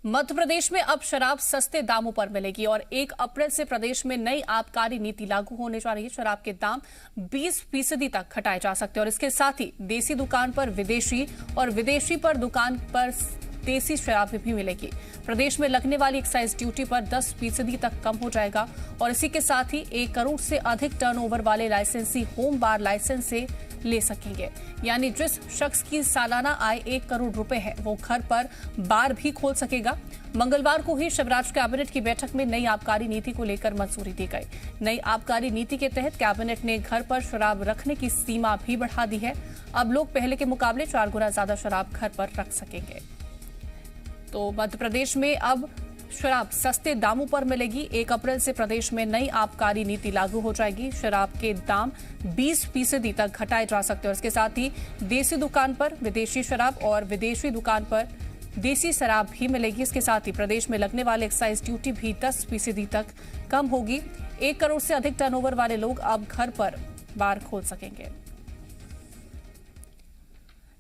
मध्य प्रदेश में अब शराब सस्ते दामों पर मिलेगी और 1 अप्रैल से प्रदेश में नई आबकारी नीति लागू होने जा रही है। शराब के दाम 20% तक घटाए जा सकते हैं और इसके साथ ही देसी दुकान पर विदेशी और विदेशी पर दुकान पर देसी शराब भी मिलेगी। प्रदेश में लगने वाली एक्साइज ड्यूटी पर 10% तक कम हो जाएगा और इसी के साथ ही 1 करोड़ से अधिक टर्नओवर वाले लाइसेंसी होम बार लाइसेंस से ले सकेंगे। यानी जिस शख्स की सालाना आय 1 करोड़ रुपए है वो घर पर बार भी खोल सकेगा। मंगलवार को ही शिवराज कैबिनेट की बैठक में नई आबकारी नीति को लेकर मंजूरी दी गई। नई आबकारी नीति के तहत कैबिनेट ने घर पर शराब रखने की सीमा भी बढ़ा दी है। अब लोग पहले के मुकाबले 4 गुना ज्यादा शराब घर पर रख सकेंगे। तो मध्य प्रदेश में अब शराब सस्ते दामों पर मिलेगी। 1 अप्रैल से प्रदेश में नई आबकारी नीति लागू हो जाएगी। शराब के दाम 20% तक घटाए जा सकते हैं और इसके साथ ही देसी दुकान पर विदेशी शराब और विदेशी दुकान पर देसी शराब भी मिलेगी। इसके साथ ही प्रदेश में लगने वाले एक्साइज ड्यूटी भी 10% तक कम होगी। 1 करोड़ से अधिक टर्नओवर वाले लोग अब घर पर बार खोल सकेंगे।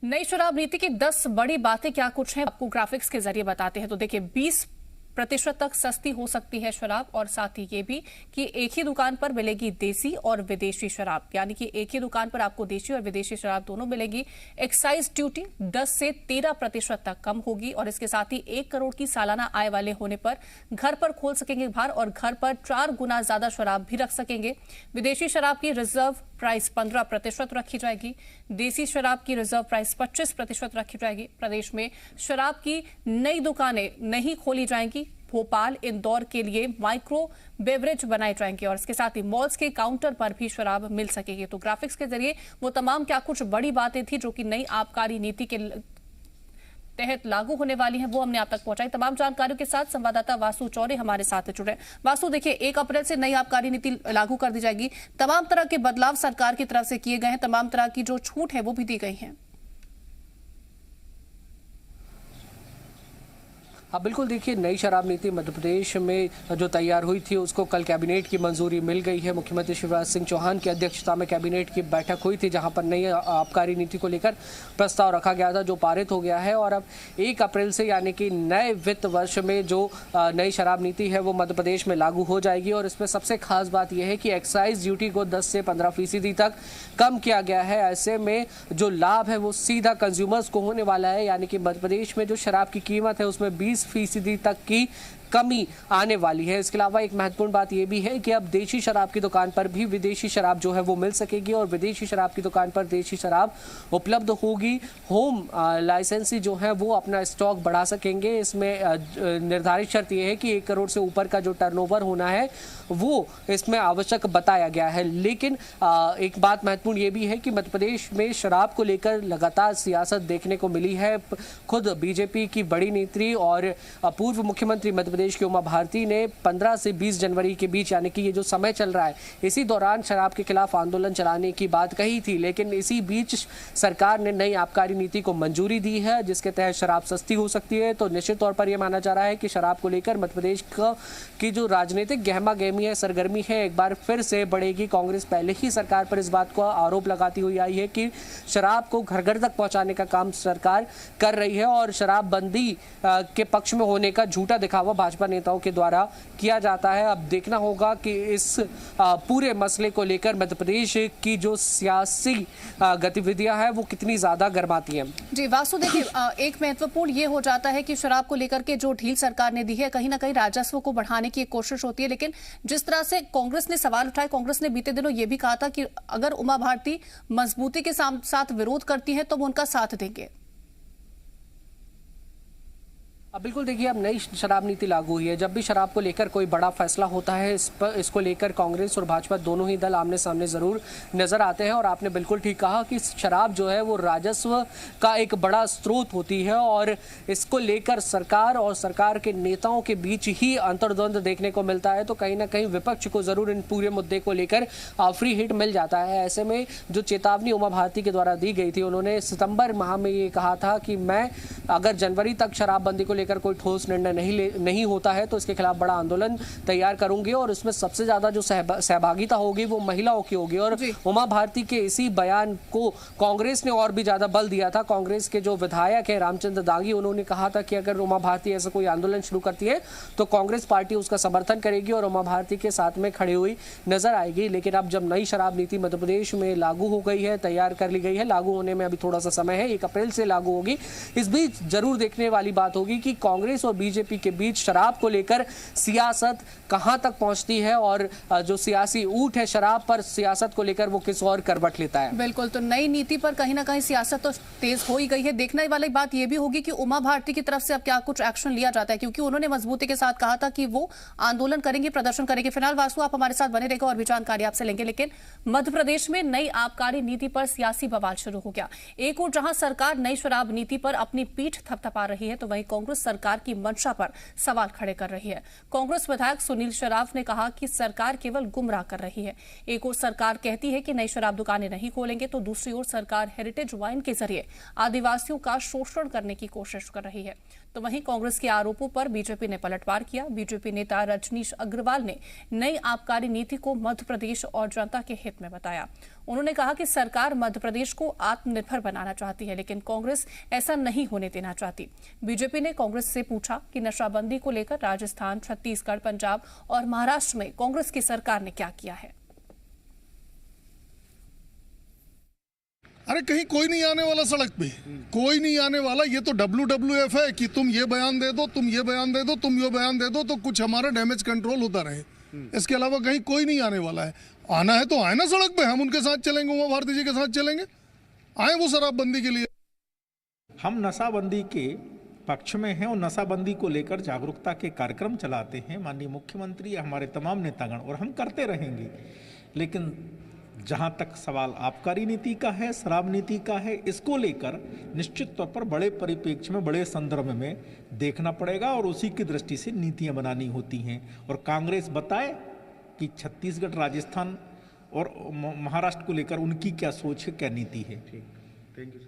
नई शराब नीति की 10 बड़ी बातें क्या कुछ हैं, आपको ग्राफिक्स के जरिए बताते हैं। तो देखिए 20% तक सस्ती हो सकती है शराब और साथ ही ये भी कि एक ही दुकान पर मिलेगी देसी और विदेशी शराब, यानी कि एक ही दुकान पर आपको देसी और विदेशी शराब दोनों मिलेगी। एक्साइज ड्यूटी 10 से 13% तक कम होगी और इसके साथ ही 1 करोड़ की सालाना आय वाले होने पर घर पर खोल सकेंगे बार और घर पर 4 गुना ज्यादा शराब भी रख सकेंगे। विदेशी शराब की रिजर्व प्राइस 15% रखी जाएगी। देसी शराब की रिजर्व प्राइस 25% रखी जाएगी। प्रदेश में शराब की नई दुकानें नहीं खोली जाएंगी। भोपाल, इंदौर के लिए माइक्रो बेवरेज बनाए जाएंगे और इसके साथ ही मॉल्स के काउंटर पर भी शराब मिल सकेगी। तो ग्राफिक्स के जरिए वो तमाम क्या कुछ बड़ी बातें थी जो कि नई आबकारी नीति के तहत लागू होने वाली हैं, वो हमने आप तक पहुंचाई। तमाम जानकारियों के साथ संवाददाता वासु चौरे हमारे साथ जुड़े। वासु, देखिए 1 अप्रैल से नई आबकारी नीति लागू कर दी जाएगी। तमाम तरह के बदलाव सरकार की तरफ से किए गए हैं, तमाम तरह की जो छूट है वो भी दी गई है। हाँ बिल्कुल, देखिए नई शराब नीति मध्य प्रदेश में जो तैयार हुई थी उसको कल कैबिनेट की मंजूरी मिल गई है। मुख्यमंत्री शिवराज सिंह चौहान की अध्यक्षता में कैबिनेट की बैठक हुई थी जहां पर नई आबकारी नीति को लेकर प्रस्ताव रखा गया था जो पारित हो गया है और अब 1 अप्रैल से यानी कि नए वित्त वर्ष में जो नई शराब नीति है वो मध्य प्रदेश में लागू हो जाएगी और इसमें सबसे खास बात यह है कि एक्साइज ड्यूटी को 10 से 15% तक कम किया गया है। ऐसे में जो लाभ है वो सीधा कंज्यूमर्स को होने वाला है, यानी कि मध्य प्रदेश में जो शराब की कीमत है उसमें 20% तक की कमी आने वाली है। इसके अलावा एक महत्वपूर्ण बात यह भी है कि अब देशी शराब की दुकान पर भी विदेशी शराब जो है वो मिल सकेगी और विदेशी शराब की दुकान पर देशी शराब उपलब्ध होगी। होम लाइसेंसी जो है वो अपना स्टॉक बढ़ा सकेंगे। इसमें निर्धारित शर्त यह है कि 1 करोड़ से ऊपर का जो टर्नओवर होना है वो इसमें आवश्यक बताया गया है। लेकिन एक बात महत्वपूर्ण ये भी है कि मध्य प्रदेश में शराब को लेकर लगातार सियासत देखने को मिली है। खुद बीजेपी की बड़ी नेत्री और पूर्व मुख्यमंत्री मध्य प्रदेश की उमा भारती ने 15 से 20 जनवरी के बीच, यानी कि ये जो समय चल रहा है, इसी दौरान शराब के खिलाफ आंदोलन चलाने की बात कही थी। लेकिन इसी बीच सरकार ने नई आबकारी नीति को मंजूरी दी है जिसके तहत शराब सस्ती हो सकती है। तो निश्चित तौर पर यह माना जा रहा है कि शराब को लेकर मध्य प्रदेश की जो राजनीतिक गहमा गहमी है, सरगर्मी है, एक बार फिर से बढ़ेगी। कांग्रेस पहले ही सरकार पर इस बात को आरोप लगाती हुई आई है कि शराब को घर घर तक पहुंचाने का काम सरकार कर रही है और शराबबंदी के पक्ष में होने का झूठा दिखावा भाजपा नेताओं के द्वारा किया जाता है। अब देखना होगा कि इस पूरे मसले को लेकर मध्य प्रदेश की जो सियासी गतिविधियां हैं वो कितनी ज्यादा गर्माती हैं। जी वासु, देखिए एक महत्वपूर्ण ये हो जाता है कि शराब को लेकर के जो ढील सरकार ने दी है, कहीं ना कहीं राजस्व को बढ़ाने की एक कोशिश होती है। लेकिन जिस तरह से कांग्रेस ने सवाल उठाए, कांग्रेस ने बीते दिनों ये भी कहा था कि अगर उमा भारती मजबूती के साथ विरोध करती है तो वो उनका साथ देंगे। अब बिल्कुल, देखिए अब नई शराब नीति लागू हुई है। जब भी शराब को लेकर कोई बड़ा फैसला होता है इसको लेकर कांग्रेस और भाजपा दोनों ही दल आमने सामने जरूर नजर आते हैं और आपने बिल्कुल ठीक कहा कि शराब जो है वो राजस्व का एक बड़ा स्रोत होती है और इसको लेकर सरकार और सरकार के नेताओं के बीच ही अंतर्द्वंद देखने को मिलता है। तो कहीं ना कहीं विपक्ष को जरूर इन पूरे मुद्दे को लेकर फ्री हिट मिल जाता है। ऐसे में जो चेतावनी उमा भारती के द्वारा दी गई थी, उन्होंने सितंबर माह में ये कहा था कि मैं अगर जनवरी तक शराबबंदी को लेकर कोई ठोस निर्णय नहीं होता है तो इसके खिलाफ बड़ा आंदोलन तैयार करूंगी और इसमें सबसे ज्यादा जो सहभागिता होगी वो महिलाओं की होगी। और उमा भारती के इसी बयान को कांग्रेस ने और भी ज्यादा बल दिया था। कांग्रेस के जो विधायक है रामचंद्र दागी, उन्होंने कहा था कि अगर उमा भारती ऐसा कोई आंदोलन शुरू करती है तो कांग्रेस पार्टी उसका समर्थन करेगी और उमा भारती के साथ में खड़ी हुई नजर आएगी। लेकिन अब जब नई शराब नीति मध्य प्रदेश में लागू हो गई है, तैयार कर ली गई है, लागू होने में अभी थोड़ा सा समय है, 1 अप्रैल से लागू होगी। इस बीच जरूर देखने वाली बात होगी कि कांग्रेस और बीजेपी के बीच शराब को लेकर सियासत कहां तक पहुंचती है और जो सियासी ऊंट है शराब पर, सियासत को लेकर वो किस और करवट लेता है। बिल्कुल, तो नई नीति पर कहीं ना कहीं सियासत तो तेज हो ही गई है। देखने वाली बात यह भी होगी कि उमा भारती की तरफ से अब क्या कुछ एक्शन लिया जाता है, क्योंकि उन्होंने मजबूती के साथ कहा था कि वो आंदोलन करेंगे, प्रदर्शन करेंगे। फिलहाल वासु आप हमारे साथ बने रहेगा और भी जानकारी आपसे लेंगे। लेकिन मध्य प्रदेश में नई आबकारी नीति पर सियासी बवाल शुरू हो गया। एक और जहां सरकार नई शराब नीति पर अपनी पीठ थपथपा रही है तो वहीं कांग्रेस सरकार की मंशा पर सवाल खड़े कर रही है। कांग्रेस विधायक सुनील शराफ ने कहा कि सरकार केवल गुमराह कर रही है। एक और सरकार कहती है कि नई शराब दुकानें नहीं खोलेंगे तो दूसरी ओर सरकार हेरिटेज वाइन के जरिए आदिवासियों का शोषण करने की कोशिश कर रही है। तो वहीं कांग्रेस के आरोपों पर बीजेपी ने पलटवार किया। बीजेपी नेता रजनीश अग्रवाल ने नई आबकारी नीति को मध्य प्रदेश और जनता के हित में बताया। उन्होंने कहा कि सरकार मध्य प्रदेश को आत्मनिर्भर बनाना चाहती है, लेकिन कांग्रेस ऐसा नहीं होने देना चाहती। बीजेपी ने कांग्रेस से पूछा कि नशाबंदी को लेकर राजस्थान, छत्तीसगढ़, पंजाब और महाराष्ट्र में कांग्रेस की सरकार ने क्या किया है। अरे कहीं कोई नहीं आने वाला सड़क पे, कोई नहीं आने वाला। ये तो WWF है कि तुम ये बयान दे दो, तुम ये बयान दे दो, तुम ये बयान दे दो तो कुछ हमारा डैमेज कंट्रोल होता रहे। इसके अलावा कहीं कोई नहीं आने वाला है। आना है तो आए ना सड़क पे, हम उनके साथ चलेंगे, उमा भारती जी के साथ चलेंगे, आए वो शराबबंदी के लिए। हम नशाबंदी के पक्ष में हैं और नशाबंदी को लेकर जागरूकता के कार्यक्रम चलाते हैं माननीय मुख्यमंत्री, हमारे तमाम नेतागण, और हम करते रहेंगे। लेकिन जहां तक सवाल आबकारी नीति का है, शराब नीति का है, इसको लेकर निश्चित तौर पर बड़े परिप्रेक्ष्य में, बड़े संदर्भ में देखना पड़ेगा और उसी की दृष्टि से नीतियां बनानी होती हैं। और कांग्रेस बताए कि छत्तीसगढ़, राजस्थान और महाराष्ट्र को लेकर उनकी क्या सोच है, क्या नीति है। Thank you.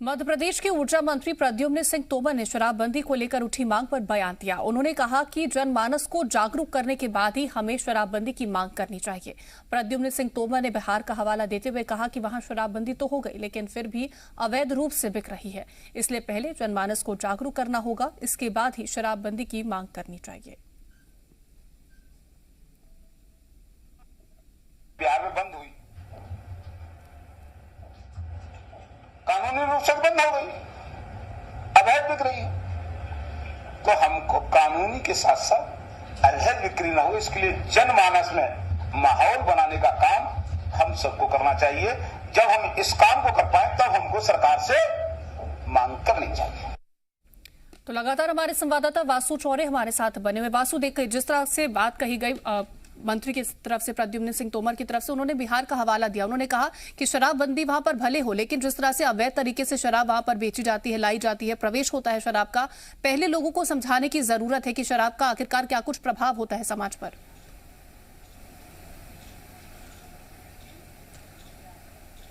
मध्य प्रदेश के ऊर्जा मंत्री प्रद्युम्न सिंह तोमर ने शराबबंदी को लेकर उठी मांग पर बयान दिया। उन्होंने कहा कि जनमानस को जागरूक करने के बाद ही हमें शराबबंदी की मांग करनी चाहिए। प्रद्युम्न सिंह तोमर ने बिहार का हवाला देते हुए कहा कि वहां शराबबंदी तो हो गई, लेकिन फिर भी अवैध रूप से बिक रही है। इसलिए पहले जनमानस को जागरूक करना होगा, इसके बाद ही शराबबंदी की मांग करनी चाहिए। बिहार में बंद हुई, कानूनी रूप से बंद हो गई, अवैध बिक रही है। तो हमको कानूनी के साथ साथ अवैध बिक्री ना हो, इसके लिए जनमानस में माहौल बनाने का काम हम सबको करना चाहिए। जब हम इस काम को कर पाए तब हमको सरकार से मांग करनी चाहिए। तो लगातार हमारे संवाददाता वासु चौरे हमारे साथ बने हुए। वासु, देख जिस तरह से बात कही गई मंत्री की तरफ से, प्रद्युम्न सिंह तोमर की तरफ से, उन्होंने बिहार का हवाला दिया। उन्होंने कहा कि शराबबंदी वहां पर भले हो, लेकिन जिस तरह से अवैध तरीके से शराब वहां पर बेची जाती है, लाई जाती है, प्रवेश होता है शराब का, पहले लोगों को समझाने की जरूरत है कि शराब का आखिरकार क्या कुछ प्रभाव होता है समाज पर।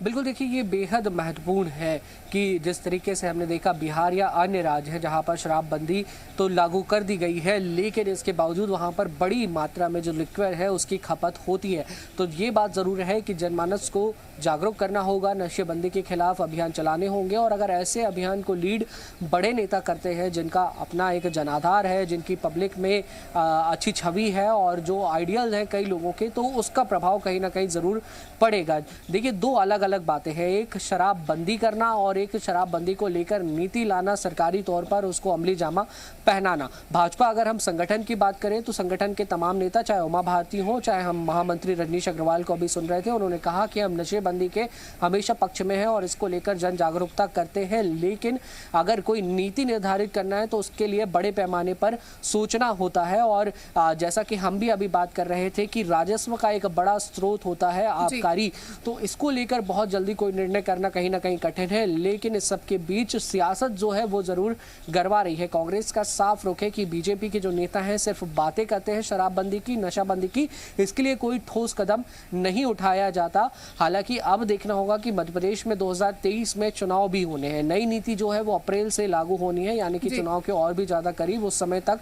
बिल्कुल, देखिए ये बेहद महत्वपूर्ण है कि जिस तरीके से हमने देखा बिहार या अन्य राज्य हैं जहां पर शराबबंदी तो लागू कर दी गई है, लेकिन इसके बावजूद वहां पर बड़ी मात्रा में जो लिक्विड है उसकी खपत होती है। तो ये बात ज़रूर है कि जनमानस को जागरूक करना होगा, नशेबंदी के खिलाफ अभियान चलाने होंगे। और अगर ऐसे अभियान को लीड बड़े नेता करते हैं जिनका अपना एक जनाधार है, जिनकी पब्लिक में अच्छी छवि है और जो आइडियल हैं कई लोगों के, तो उसका प्रभाव कहीं ना कहीं ज़रूर पड़ेगा। देखिए, दो अलग अलग बातें हैं, एक शराबबंदी करना और एक शराबबंदी को लेकर नीति लाना, सरकारी तौर पर उसको अमली जामा पहनाना। भाजपा, अगर हम संगठन की बात करें तो संगठन के तमाम नेता, चाहे उमा भारती हो, चाहे हम महामंत्री रजनीश अग्रवाल को अभी सुन रहे थे, उन्होंने कहा कि हम नशेबंदी के हमेशा पक्ष में हैं और इसको लेकर जन जागरूकता करते हैं। लेकिन अगर कोई नीति निर्धारित करना है तो उसके लिए बड़े पैमाने पर सोचना होता है। और जैसा कि हम भी अभी बात कर रहे थे कि राजस्व का एक बड़ा स्रोत होता है आबकारी, तो इसको लेकर बहुत बहुत जल्दी कोई निर्णय करना कहीं ना कहीं कठिन है, लेकिन इस सबके बीच सियासत जो है वो जरूर गरबा रही है। कांग्रेस का साफ रुख है कि बीजेपी के जो नेता हैं सिर्फ बातें करते हैं शराबबंदी की, नशाबंदी की, इसके लिए कोई ठोस कदम नहीं उठाया जाता। हालांकि अब देखना होगा कि मध्य प्रदेश में 2023 में चुनाव भी होने हैं। नई नीति जो है वो अप्रैल से लागू होनी है, यानी कि चुनाव के और भी ज्यादा करीब उस समय तक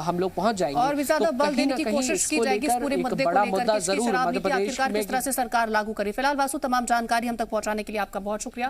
हम लोग पहुंच जाएंगे और भी ज्यादा तो बल कहीं देने ना की कहीं कोशिश की इसको जाएगी इस लेकर पूरे एक मुद्दे को बड़ा लेकर मुद्दा कि इसकी जरूर शराब मध्य नीति प्रदेश आखिरकार में किस तरह से सरकार लागू करे। फिलहाल वासु तमाम जानकारी हम तक पहुंचाने के लिए आपका बहुत शुक्रिया।